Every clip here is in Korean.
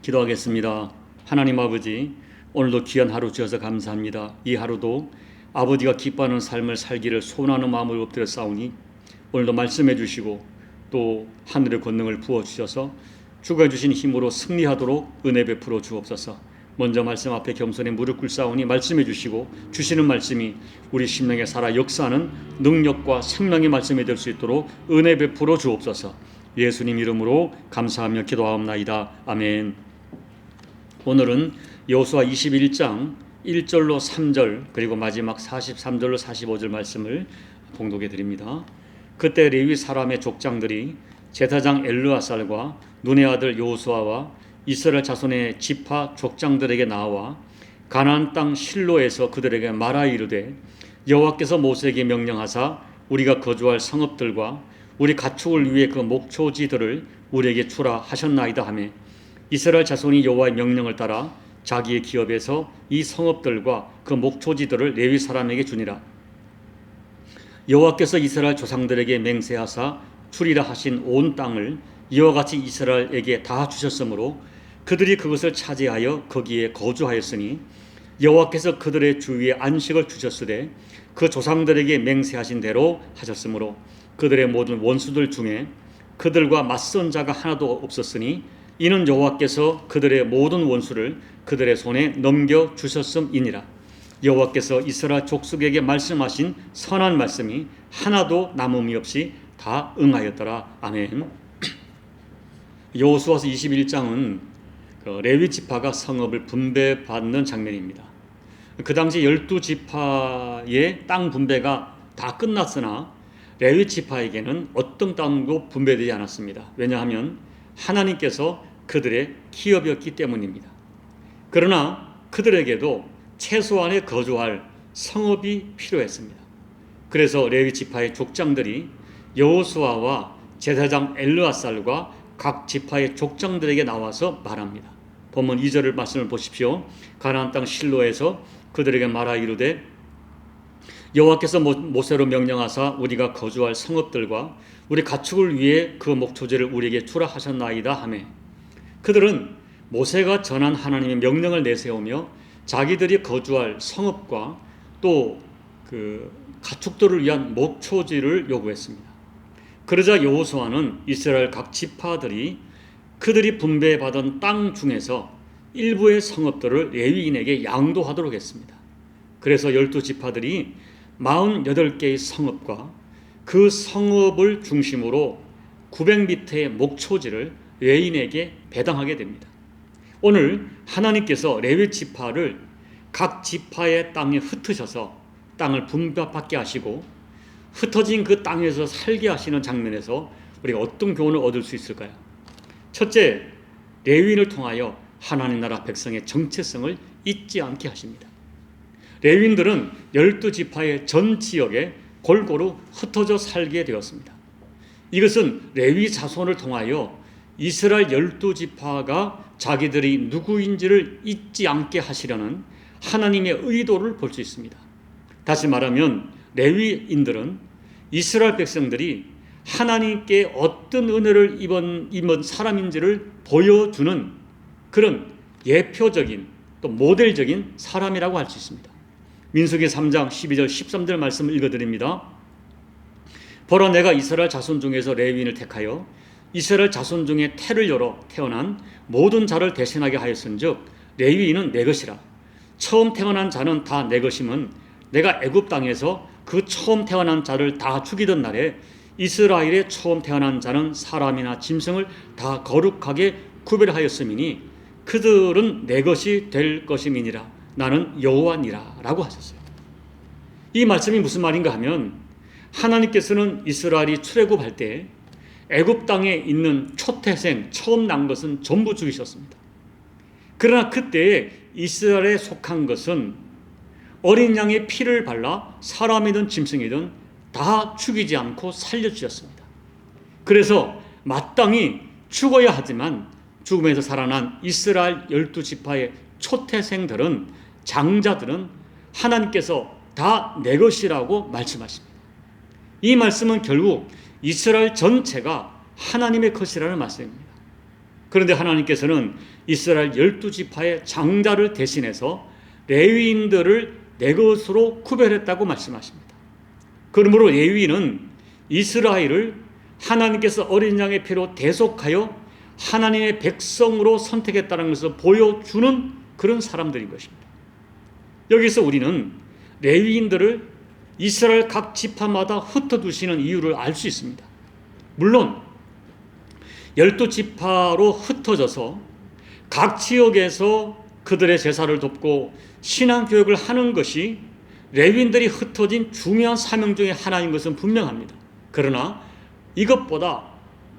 기도하겠습니다. 하나님 아버지, 오늘도 귀한 하루 주셔서 감사합니다. 이 하루도 아버지가 기뻐하는 삶을 살기를 소원하는 마음을 엎드려 싸우니 오늘도 말씀해 주시고 또 하늘의 권능을 부어 주셔서 주가 주신 힘으로 승리하도록 은혜 베풀어 주옵소서. 먼저 말씀 앞에 겸손히 무릎 꿇사오니 말씀해 주시고 주시는 말씀이 우리 심령에 살아 역사하는 능력과 생명의 말씀이 될 수 있도록 은혜 베풀어 주옵소서. 예수님 이름으로 감사하며 기도하옵나이다. 아멘. 오늘은 여호수아 21장 1절로 3절 그리고 마지막 43절로 45절 말씀을 봉독해 드립니다. 그때 레위 사람의 족장들이 제사장 엘르아살과 눈의 아들 여호수아와 이스라엘 자손의 지파 족장들에게 나와 가나안 땅 실로에서 그들에게 말하 이르되 여호와께서 모세에게 명령하사 우리가 거주할 성읍들과 우리 가축을 위해 그 목초지들을 우리에게 주라 하셨나이다 하매 이스라엘 자손이 여호와의 명령을 따라 자기의 기업에서 이 성읍들과 그 목초지들을 레위 사람에게 주니라. 여호와께서 이스라엘 조상들에게 맹세하사 주리라 하신 온 땅을 이와 같이 이스라엘에게 다 주셨으므로 그들이 그것을 차지하여 거기에 거주하였으니 여호와께서 그들의 주위에 안식을 주셨으되 그 조상들에게 맹세하신 대로 하셨으므로 그들의 모든 원수들 중에 그들과 맞선 자가 하나도 없었으니 이는 여호와께서 그들의 모든 원수를 그들의 손에 넘겨 주셨음이니라. 여호와께서 이스라엘 족속에게 말씀하신 선한 말씀이 하나도 남음이 없이 다 응하였더라. 아멘. 여호수아서 21장은 레위 지파가 성읍을 분배받는 장면입니다. 그 당시 12지파의 땅 분배가 다 끝났으나 레위 지파에게는 어떤 땅도 분배되지 않았습니다. 왜냐하면 하나님께서 그들의 기업이었기 때문입니다. 그러나 그들에게도 최소한의 거주할 성읍이 필요했습니다. 그래서 레위 지파의 족장들이 여호수아와 제사장 엘르아살과 각 지파의 족장들에게 나와서 말합니다. 본문 2절을 말씀을 보십시오. 가나안 땅 실로에서 그들에게 말하 이르되 여호와께서 모세로 명령하사 우리가 거주할 성읍들과 우리 가축을 위해 그 목초지를 우리에게 주라 하셨나이다 하매 그들은 모세가 전한 하나님의 명령을 내세우며 자기들이 거주할 성읍과 또 그 가축들을 위한 목초지를 요구했습니다. 그러자 여호수아는 이스라엘 각 지파들이 그들이 분배받은 땅 중에서 일부의 성읍들을 레위인에게 양도하도록 했습니다. 그래서 12지파들이 48개의 성읍과 그 성읍을 중심으로 900m의 목초지를 레위인에게 배당하게 됩니다. 오늘 하나님께서 레위 지파를 각 지파의 땅에 흩으셔서 땅을 분배받게 하시고 흩어진 그 땅에서 살게 하시는 장면에서 우리가 어떤 교훈을 얻을 수 있을까요? 첫째, 레위인을 통하여 하나님 나라 백성의 정체성을 잊지 않게 하십니다. 레위인들은 12지파의 전 지역에 골고루 흩어져 살게 되었습니다. 이것은 레위 자손을 통하여 이스라엘 12지파가 자기들이 누구인지를 잊지 않게 하시려는 하나님의 의도를 볼 수 있습니다. 다시 말하면 레위인들은 이스라엘 백성들이 하나님께 어떤 은혜를 입은 사람인지를 보여주는 그런 예표적인 또 모델적인 사람이라고 할 수 있습니다. 민수기 3장 12절 13절 말씀을 읽어드립니다. 보라 내가 이스라엘 자손 중에서 레위인을 택하여 이스라엘 자손 중에 태를 열어 태어난 모든 자를 대신하게 하였은즉 레위인은 내 것이라. 처음 태어난 자는 다 내 것임은 내가 애굽 땅에서 그 처음 태어난 자를 다 죽이던 날에 이스라엘의 처음 태어난 자는 사람이나 짐승을 다 거룩하게 구별하였음이니 그들은 내 것이 될 것임이니라. 나는 여호와니라 라고 하셨어요. 이 말씀이 무슨 말인가 하면 하나님께서는 이스라엘이 출애굽할 때 애굽 땅에 있는 초태생 처음 난 것은 전부 죽이셨습니다. 그러나 그때 이스라엘에 속한 것은 어린 양의 피를 발라 사람이든 짐승이든 다 죽이지 않고 살려주셨습니다. 그래서 마땅히 죽어야 하지만 죽음에서 살아난 이스라엘 12지파의 초태생들은 장자들은 하나님께서 다 내 것이라고 말씀하십니다. 이 말씀은 결국 이스라엘 전체가 하나님의 것이라는 말씀입니다. 그런데 하나님께서는 이스라엘 12지파의 장자를 대신해서 레위인들을 내 것으로 구별했다고 말씀하십니다. 그러므로 레위인은 이스라엘을 하나님께서 어린 양의 피로 대속하여 하나님의 백성으로 선택했다는 것을 보여주는 그런 사람들인 것입니다. 여기서 우리는 레위인들을 이스라엘 각 지파마다 흩어두시는 이유를 알 수 있습니다. 물론 12지파로 흩어져서 각 지역에서 그들의 제사를 돕고 신앙교육을 하는 것이 레위인들이 흩어진 중요한 사명 중에 하나인 것은 분명합니다. 그러나 이것보다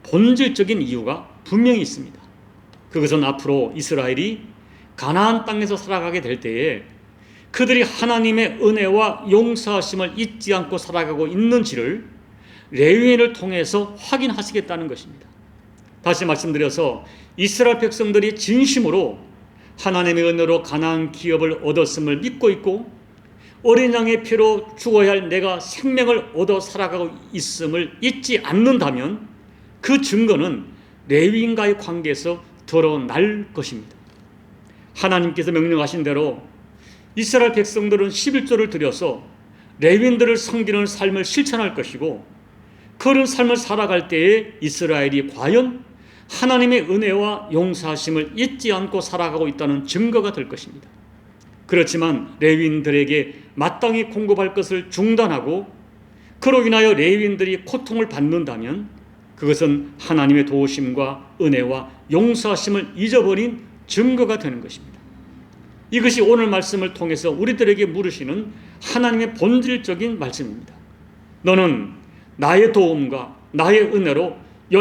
본질적인 이유가 분명히 있습니다. 그것은 앞으로 이스라엘이 가나안 땅에서 살아가게 될 때에 그들이 하나님의 은혜와 용서하심을 잊지 않고 살아가고 있는지를 레위인을 통해서 확인하시겠다는 것입니다. 다시 말씀드려서 이스라엘 백성들이 진심으로 하나님의 은혜로 가나안 기업을 얻었음을 믿고 있고 어린 양의 피로 죽어야 할 내가 생명을 얻어 살아가고 있음을 잊지 않는다면 그 증거는 레위인과의 관계에서 드러날 것입니다. 하나님께서 명령하신 대로 이스라엘 백성들은 11조를 들여서 레위인들을 섬기는 삶을 실천할 것이고 그런 삶을 살아갈 때에 이스라엘이 과연 하나님의 은혜와 용서하심을 잊지 않고 살아가고 있다는 증거가 될 것입니다. 그렇지만 레위인들에게 마땅히 공급할 것을 중단하고 그로 인하여 레위인들이 고통을 받는다면 그것은 하나님의 도우심과 은혜와 용서하심을 잊어버린 증거가 되는 것입니다. 이것이 오늘 말씀을 통해서 우리들에게 물으시는 하나님의 본질적인 말씀입니다. 너는 나의 도움과 나의 은혜로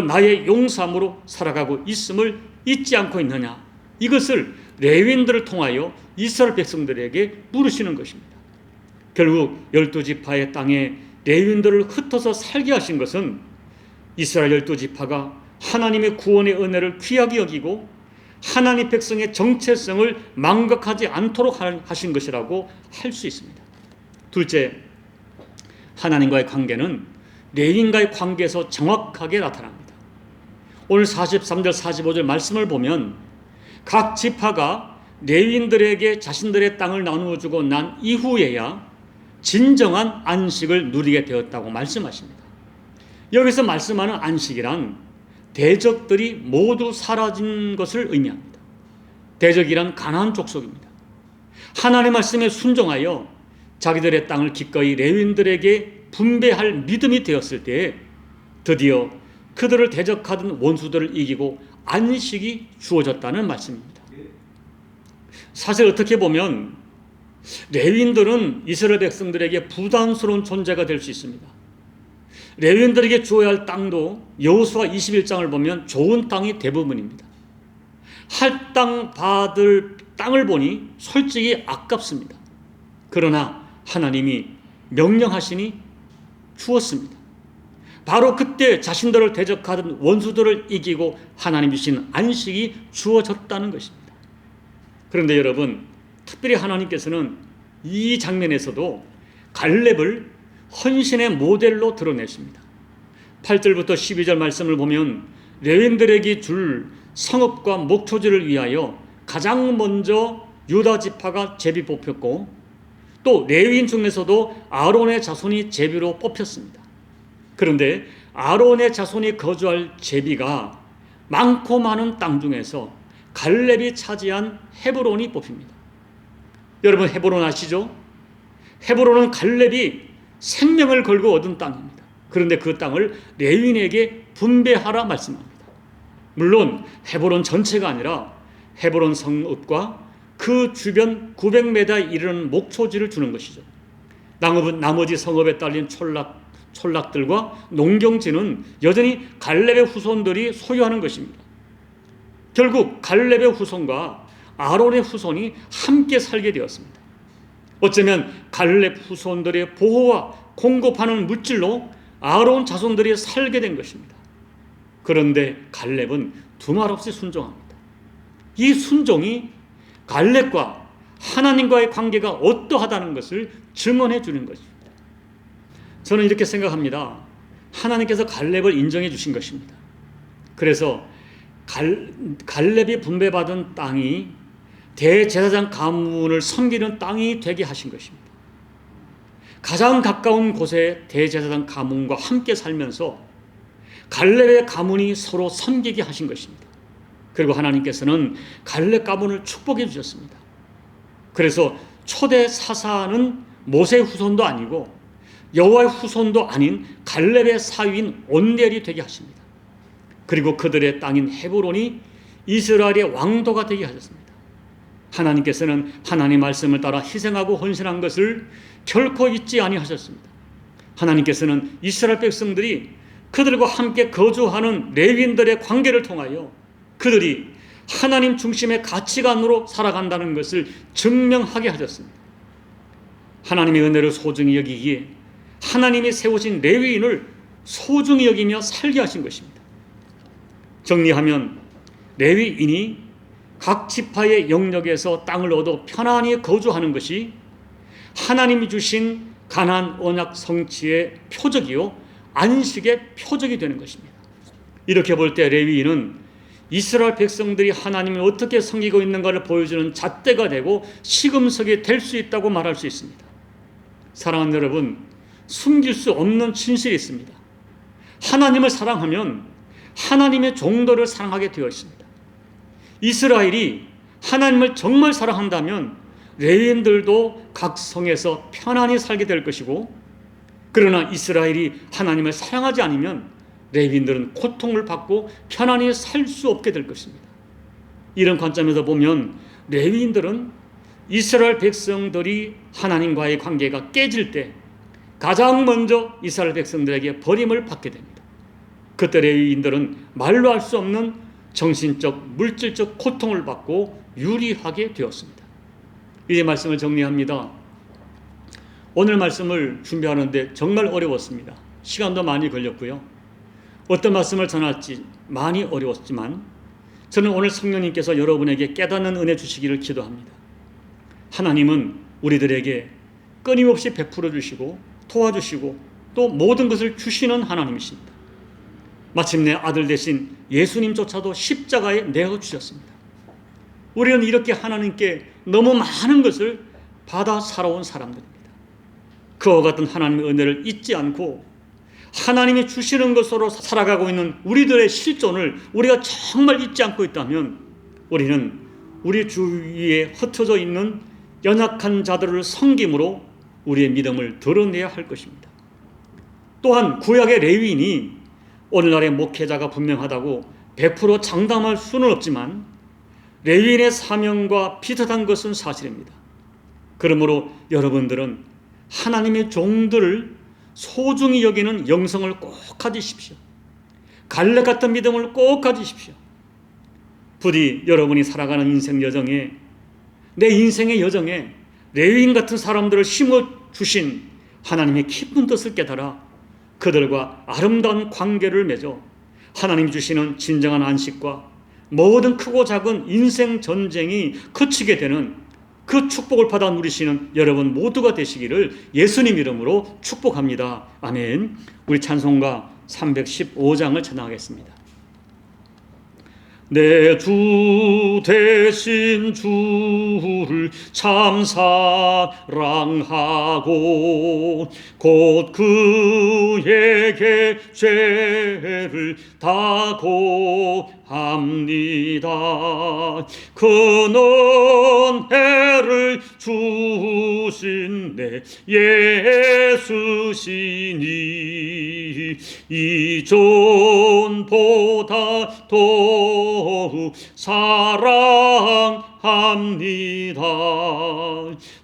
나의 용서함으로 살아가고 있음을 잊지 않고 있느냐? 이것을 레위인들을 통하여 이스라엘 백성들에게 물으시는 것입니다. 결국 12지파의 땅에 레위인들을 흩어서 살게 하신 것은 이스라엘 12지파가 하나님의 구원의 은혜를 귀하게 여기고 하나님 백성의 정체성을 망각하지 않도록 하신 것이라고 할 수 있습니다. 둘째, 하나님과의 관계는 레위인과의 관계에서 정확하게 나타납니다. 오늘 43절 45절 말씀을 보면 각 지파가 레위인들에게 자신들의 땅을 나누어 주고 난 이후에야 진정한 안식을 누리게 되었다고 말씀하십니다. 여기서 말씀하는 안식이란 대적들이 모두 사라진 것을 의미합니다. 대적이란 가나안 족속입니다. 하나님의 말씀에 순종하여 자기들의 땅을 기꺼이 레위인들에게 분배할 믿음이 되었을 때 드디어 그들을 대적하던 원수들을 이기고 안식이 주어졌다는 말씀입니다. 사실 어떻게 보면 레위인들은 이스라엘 백성들에게 부담스러운 존재가 될 수 있습니다. 레위인들에게 주어야 할 땅도 여호수아 21장을 보면 좋은 땅이 대부분입니다. 할당 받을 땅을 보니 솔직히 아깝습니다. 그러나 하나님이 명령하시니 주었습니다. 바로 그때 자신들을 대적하던 원수들을 이기고 하나님 주신 안식이 주어졌다는 것입니다. 그런데 여러분, 특별히 하나님께서는 이 장면에서도 갈렙을 헌신의 모델로 드러내십니다. 8절부터 12절 말씀을 보면 레위인들에게 줄 성읍과 목초지를 위하여 가장 먼저 유다 지파가 제비 뽑혔고 또 레위인 중에서도 아론의 자손이 제비로 뽑혔습니다. 그런데 아론의 자손이 거주할 제비가 많고 많은 땅 중에서 갈렙이 차지한 헤브론이 뽑힙니다. 여러분, 헤브론 아시죠? 헤브론은 갈렙이 생명을 걸고 얻은 땅입니다. 그런데 그 땅을 레위인에게 분배하라 말씀합니다. 물론 헤브론 전체가 아니라 헤브론 성읍과 그 주변 900m에 이르는 목초지를 주는 것이죠. 나머지 성읍에 딸린 촌락들과 농경지는 여전히 갈렙의 후손들이 소유하는 것입니다. 결국 갈렙의 후손과 아론의 후손이 함께 살게 되었습니다. 어쩌면 갈렙 후손들의 보호와 공급하는 물질로 아론 자손들이 살게 된 것입니다. 그런데 갈렙은 두말 없이 순종합니다. 이 순종이 갈렙과 하나님과의 관계가 어떠하다는 것을 증언해 주는 것입니다. 저는 이렇게 생각합니다. 하나님께서 갈렙을 인정해 주신 것입니다. 그래서 갈렙이 분배받은 땅이 대제사장 가문을 섬기는 땅이 되게 하신 것입니다. 가장 가까운 곳에 대제사장 가문과 함께 살면서 갈렙의 가문이 서로 섬기게 하신 것입니다. 그리고 하나님께서는 갈렙 가문을 축복해 주셨습니다. 그래서 초대 사사는 모세의 후손도 아니고 여호와의 후손도 아닌 갈렙의 사위인 온넬이 되게 하십니다. 그리고 그들의 땅인 헤브론이 이스라엘의 왕도가 되게 하셨습니다. 하나님께서는 하나님 말씀을 따라 희생하고 헌신한 것을 결코 잊지 아니하셨습니다. 하나님께서는 이스라엘 백성들이 그들과 함께 거주하는 레위인들의 관계를 통하여 그들이 하나님 중심의 가치관으로 살아간다는 것을 증명하게 하셨습니다. 하나님의 은혜를 소중히 여기기에 하나님이 세우신 레위인을 소중히 여기며 살게 하신 것입니다. 정리하면 레위인이 각 지파의 영역에서 땅을 얻어 편안히 거주하는 것이 하나님이 주신 가나안 언약 성취의 표적이요 안식의 표적이 되는 것입니다. 이렇게 볼 때 레위인은 이스라엘 백성들이 하나님을 어떻게 섬기고 있는가를 보여주는 잣대가 되고 시금석이 될 수 있다고 말할 수 있습니다. 사랑하는 여러분, 숨길 수 없는 진실이 있습니다. 하나님을 사랑하면 하나님의 종들을 사랑하게 되어 있습니다. 이스라엘이 하나님을 정말 사랑한다면 레위인들도 각 성에서 편안히 살게 될 것이고, 그러나 이스라엘이 하나님을 사랑하지 않으면 레위인들은 고통을 받고 편안히 살 수 없게 될 것입니다. 이런 관점에서 보면 레위인들은 이스라엘 백성들이 하나님과의 관계가 깨질 때 가장 먼저 이스라엘 백성들에게 버림을 받게 됩니다. 그때 레위인들은 말로 할 수 없는 정신적, 물질적 고통을 받고 유리하게 되었습니다. 이 말씀을 정리합니다. 오늘 말씀을 준비하는데 정말 어려웠습니다. 시간도 많이 걸렸고요. 어떤 말씀을 전할지 많이 어려웠지만 저는 오늘 성령님께서 여러분에게 깨닫는 은혜 주시기를 기도합니다. 하나님은 우리들에게 끊임없이 베풀어 주시고 도와주시고 또 모든 것을 주시는 하나님이십니다. 마침내 아들 되신 예수님조차도 십자가에 내어주셨습니다. 우리는 이렇게 하나님께 너무 많은 것을 받아 살아온 사람들입니다. 그와 같은 하나님의 은혜를 잊지 않고 하나님이 주시는 것으로 살아가고 있는 우리들의 실존을 우리가 정말 잊지 않고 있다면 우리는 우리 주위에 흩어져 있는 연약한 자들을 섬김으로 우리의 믿음을 드러내야 할 것입니다. 또한 구약의 레위인이 오늘날의 목회자가 분명하다고 100% 장담할 수는 없지만 레위인의 사명과 비슷한 것은 사실입니다. 그러므로 여러분들은 하나님의 종들을 소중히 여기는 영성을 꼭 가지십시오. 갈렙 같은 믿음을 꼭 가지십시오. 부디 여러분이 살아가는 인생 여정에, 내 인생의 여정에 레위인 같은 사람들을 심어주신 하나님의 깊은 뜻을 깨달아 그들과 아름다운 관계를 맺어 하나님이 주시는 진정한 안식과 모든 크고 작은 인생 전쟁이 그치게 되는 그 축복을 받아 누리시는 여러분 모두가 되시기를 예수님 이름으로 축복합니다. 아멘. 우리 찬송가 315장을 찬양하겠습니다. 내 주 대신 주를 참 사랑하고 곧 그에게 죄를 다고 합니다. 큰 은혜를 주신 내 예수시니 이전보다 더욱 사랑합니다.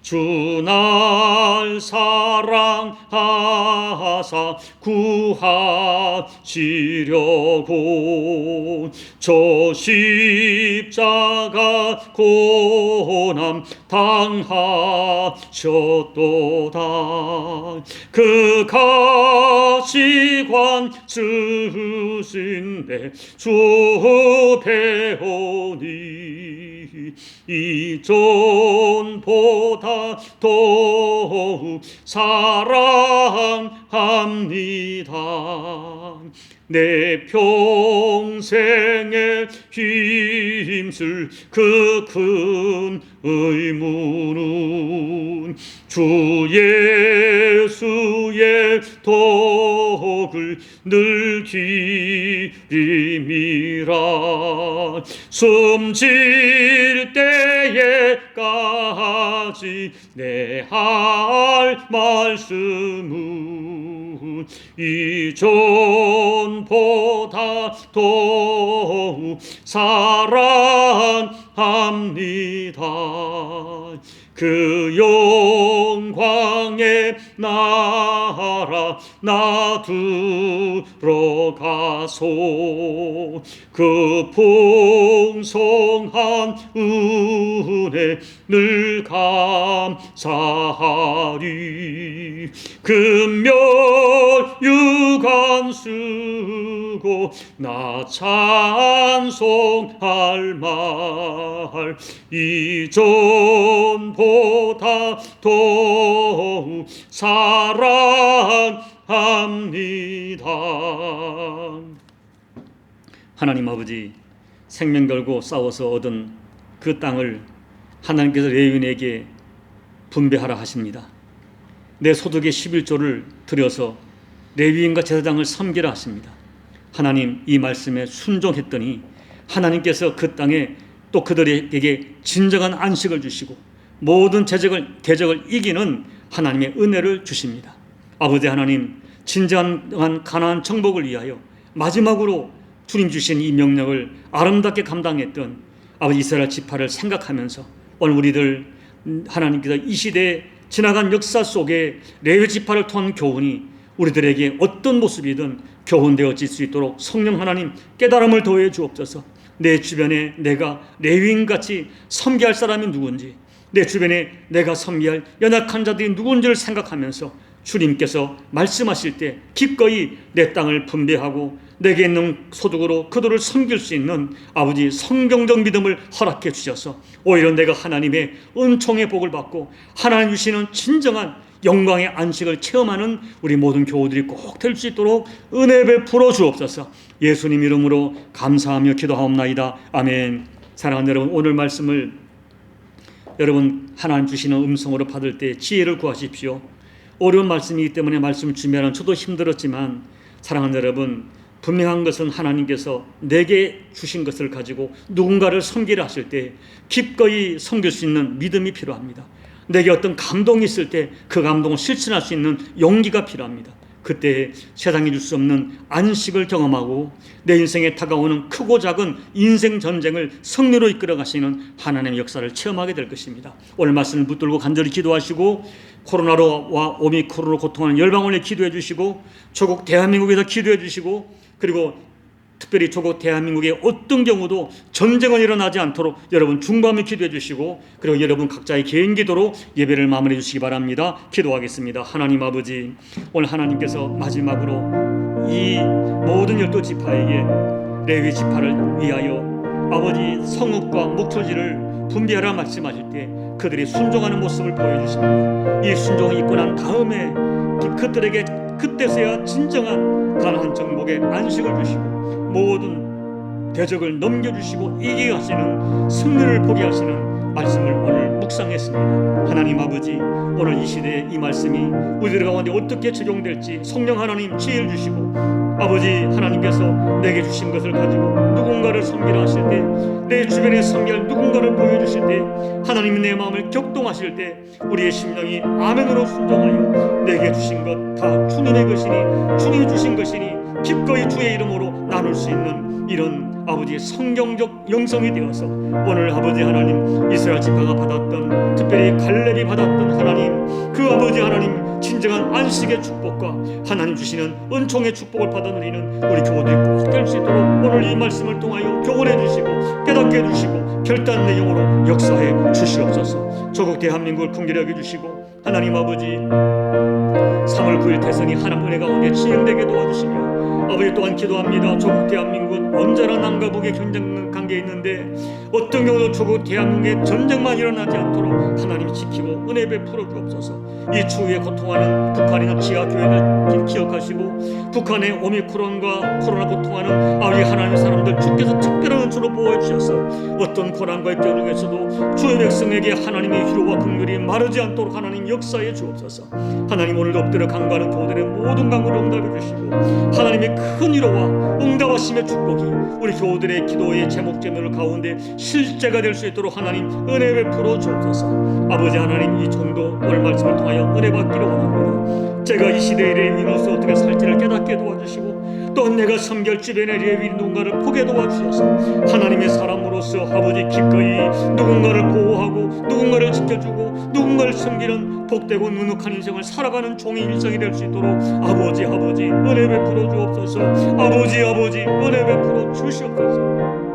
주 날 사랑하사 구하시려고 저 십자가 고난 당하셨도다. 그 가시관 쓰신 내 주 배우니 이전보다 더욱 사랑합니다. 내 평생에 힘쓸 그 큰 의무는 주 예수의 덕을 늘 기림이라. 숨질 때에까지 내 할 말씀은 이전보다 더욱 사랑합니다. 그 영광의 나라 나 들어가소. 그 풍성한 은혜 늘 감사하리. 금몇 유간 쓰고 나 찬송할 말 이전보다 더욱 사랑합니다. 하나님 아버지, 생명 걸고 싸워서 얻은 그 땅을 하나님께서 레위인에게 분배하라 하십니다. 내 소득의 11조를 들여서 레위인과 제사장을 섬기라 하십니다. 하나님, 이 말씀에 순종했더니 하나님께서 그 땅에 또 그들에게 진정한 안식을 주시고 모든 대적을 이기는 하나님의 은혜를 주십니다. 아버지 하나님, 진정한 가나안 정복을 위하여 마지막으로 주님 주신 이 명령을 아름답게 감당했던 아버지 이스라엘 지파를 생각하면서 오늘 우리들 하나님께서 이 시대에 지나간 역사 속에 레위 지파를 통한 교훈이 우리들에게 어떤 모습이든 교훈되어질 수 있도록 성령 하나님 깨달음을 더해 주옵소서. 내 주변에 내가 레위인같이 섬기할 사람이 누군지, 내 주변에 내가 섬기할 연약한 자들이 누군지를 생각하면서 주님께서 말씀하실 때 기꺼이 내 땅을 분배하고 내게 있는 소득으로 그들을 섬길 수 있는 아버지 성경적 믿음을 허락해 주셔서 오히려 내가 하나님의 은총의 복을 받고 하나님 주시는 진정한 영광의 안식을 체험하는 우리 모든 교우들이 꼭 될 수 있도록 은혜 베풀어 주옵소서. 예수님 이름으로 감사하며 기도하옵나이다. 아멘. 사랑하는 여러분, 오늘 말씀을 여러분 하나님 주시는 음성으로 받을 때 지혜를 구하십시오. 어려운 말씀이기 때문에 말씀을 준비하는 저도 힘들었지만 사랑하는 여러분, 분명한 것은 하나님께서 내게 주신 것을 가지고 누군가를 섬기려 하실 때 기꺼이 섬길 수 있는 믿음이 필요합니다. 내게 어떤 감동이 있을 때 그 감동을 실천할 수 있는 용기가 필요합니다. 그때 세상이 줄 수 없는 안식을 경험하고 내 인생에 다가오는 크고 작은 인생 전쟁을 승리로 이끌어 가시는 하나님의 역사를 체험하게 될 것입니다. 오늘 말씀을 붙들고 간절히 기도하시고 코로나로와 오미크론으로 고통하는 열방원에 기도해 주시고 조국 대한민국에서 기도해 주시고 그리고 특별히 조국 대한민국의 어떤 경우도 전쟁은 일어나지 않도록 여러분 중보하며 기도해 주시고 그리고 여러분 각자의 개인 기도로 예배를 마무리해 주시기 바랍니다. 기도하겠습니다. 하나님 아버지, 오늘 하나님께서 마지막으로 이 모든 12지파에게 레위 지파를 위하여 아버지 성읍과 목초지를 분배하라 말씀하실 때 그들이 순종하는 모습을 보여주십니다. 이 순종이 있고 난 다음에 그들에게 그때서야 진정한 가나안 정복의 안식을 주시고 모든 대적을 넘겨주시고 이기게 하시는 승리를 보게 하시는 말씀을 오늘 묵상했습니다. 하나님 아버지, 오늘 이 시대에 이 말씀이 우리들 가운데 어떻게 적용될지 성령 하나님 지혜를 주시고 아버지 하나님께서 내게 주신 것을 가지고 누군가를 섬기라 하실 때 내 주변에 섬길 누군가를 보여주실 때 하나님이 내 마음을 격동하실 때 우리의 심령이 아멘으로 순종하여 내게 주신 것 다 주님의 것이니 주님이 주신 것이니 기꺼이 주의 이름으로 나눌 수 있는 이런 아버지의 성경적 영성이 되어서 오늘 아버지 하나님 이스라엘 지파가 받았던 특별히 갈렙이 받았던 하나님 그 아버지 하나님 진정한 안식의 축복과 하나님 주시는 은총의 축복을 받아 누리는 우리 교우들이 꼭 될 수 있도록 오늘 이 말씀을 통하여 교훈해 주시고 깨닫게 해주시고 결단의 영으로 역사해 주시옵소서. 조국 대한민국을 긍휼히 여겨주시고 하나님 아버지 3월 9일 대선이 하나님 은혜 가운데 진행되게 도와주시며 아버지 또한 기도합니다. 조국 대한민국은 언제나 남과 북의 경쟁 관계에 있는데 어떤 경우도 조국 대한민국에 전쟁만 일어나지 않도록 하나님이 지키고 은혜 베풀어 주옵소서. 이 추위에 고통하는 북한이나 지하 교회를 기억하시고 북한의 오미크론과 코로나 고통하는 아버지 하나님 사람들 주께서 특별한 은총으로 보호해 주셔서 어떤 고난과 경우 중에서도 주의 백성에게 하나님의 위로와 긍휼이 마르지 않도록 하나님 역사해 주옵소서. 하나님 오늘도 엎드려 간구하는 교우들의 모든 간구를 응답해 주시고 하나님의 큰 위로와 응답하심의 축복이 우리 교우들의 기도의 제목 제물 가운데 실제가 될 수 있도록 하나님 은혜 베풀어 주옵소서. 아버지 하나님 이 정도 오늘 말씀을 통하여 은혜 받기를 원합니다. 제가 이 시대의 레위인으로서 어떻게 살지를 깨닫게 도와주시고 또한 내가 섬길 주변의 레위인 누군가를 보게 도와주셔서 하나님의 사람으로서 아버지 기꺼이 누군가를 보호하고 누군가를 지켜주고 누군가를 섬기는 복되고 눅눅한 인생을 살아가는 종의 일상이 될 수 있도록 아버지 은혜 베풀어 주옵소서. 아버지 은혜 베풀어 주시옵소서.